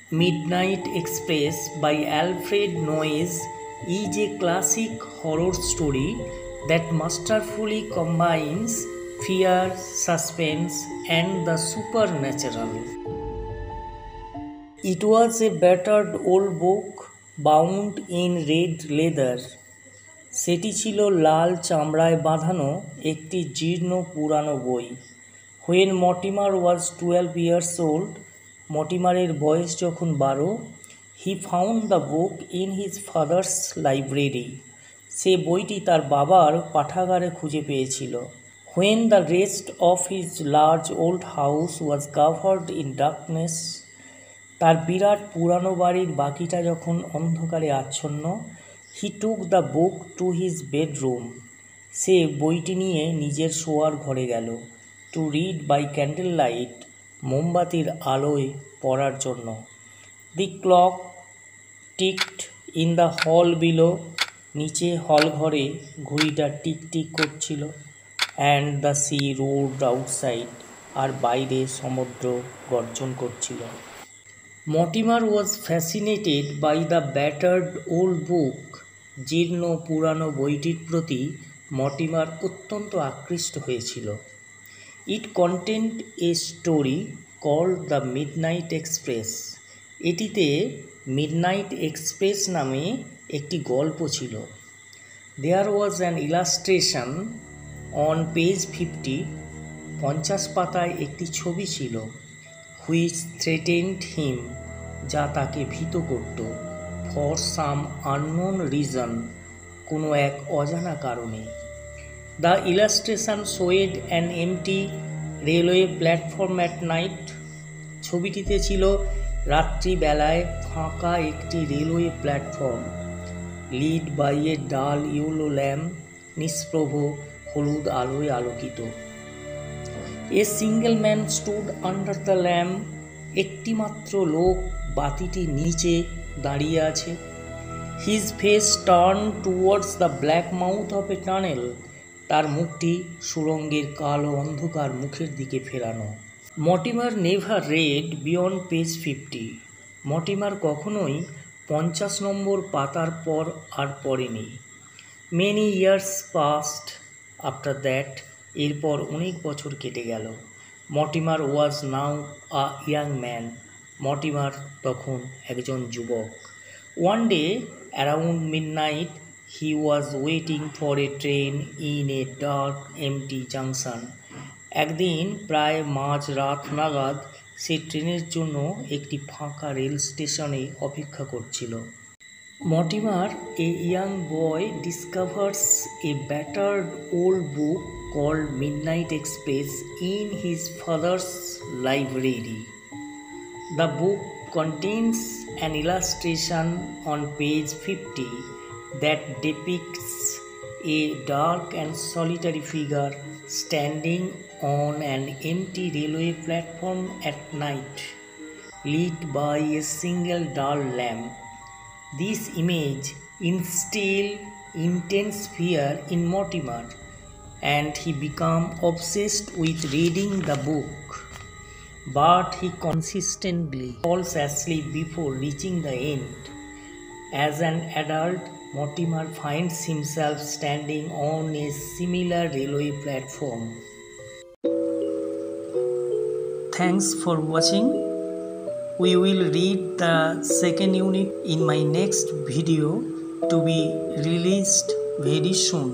Midnight Express by Alfred Noyes is a classic horror story that masterfully combines fear, suspense, and the supernatural. It was a battered old book bound in red leather. সেটি ছিল লাল চামড়ায় বাঁধানো একটি জীর্ণ পুরানো বই। When Mortimer was 12 years old, মর্টিমারের বয়স যখন 12, he found the book in his father's library. সে বইটি তার বাবার পাঠাগারে খুঁজে পেয়েছিল। When the rest of his large old house was covered in darkness, তার বিরাট পুরানো বাড়ির বাকিটা যখন অন্ধকারে আচ্ছন্ন, he took the book to his bedroom. সে বইটি নিয়ে নিজের শোয়ার ঘরে গেল। To read by candlelight, মোমবাতির আলোয় পড়ার জন্য। The clock ticked in the hall below. নিচে হল ঘরে ঘড়িটা টিক টিক করছিল। And the sea roared outside. আর বাইরে সমুদ্র গর্জন করছিল। Mortimer was fascinated by the battered old book. জীর্ণ পুরানো বইটির প্রতি মর্টিমার অত্যন্ত আকৃষ্ট হয়েছিল। It contained a story called The Midnight Express. এটিতে মিডনাইট এক্সপ্রেস নামে একটি গল্প ছিল। There was an illustration on page 50. 50 পাতায় একটি ছবি ছিল। Which threatened him, যা তাকে ভীত করত। For some unknown reason, কোনো এক অজানা কারণে। The illustration showed an empty railway platform at night. ছবিটিতে ছিল রাত্রিবেলায় ফাঁকা একটি railway platform. Lit by a dull yellow lamp, নিষ্প্রভ হলুদ আলোয় আলোকিত। A single man stood under the lamp. একটিমাত্র লোক বাতিটির নিচে দাঁড়িয়ে আছে। His face turned towards the black mouth of a tunnel. তার মুখটি সুড়ঙ্গের কালো অন্ধকার মুখের দিকে ফেরানো। Mortimer never red beyond page 50. Mortimer কখনোই 50 নম্বর পাতার পর আর পড়েনি। Many years passed after that. এরপর অনেক বছর কেটে গেল। মর্টিমার ওয়াজ নাও আ ইয়াং ম্যান. মর্টিমার তখন একজন যুবক। One day around midnight he was waiting for a train in a dark empty junction. একদিন প্রায় মাঝরাত নাগাদ সে ট্রেনের জন্য একটি ফাঁকা রেল স্টেশনে অপেক্ষা করছিল। Mortimer, a young boy, discovers a battered old book called Midnight Express in his father's library. The book contains an illustration on page 50 that depicts a dark and solitary figure standing on an empty railway platform at night, lit by a single dull lamp. This image instilled intense fear in Mortimer, and he became obsessed with reading the book. But he consistently falls asleep before reaching the end. As an adult, Mortimer finds himself standing on a similar railway platform. Thanks for watching. We will read the second unit in my next video to be released very soon.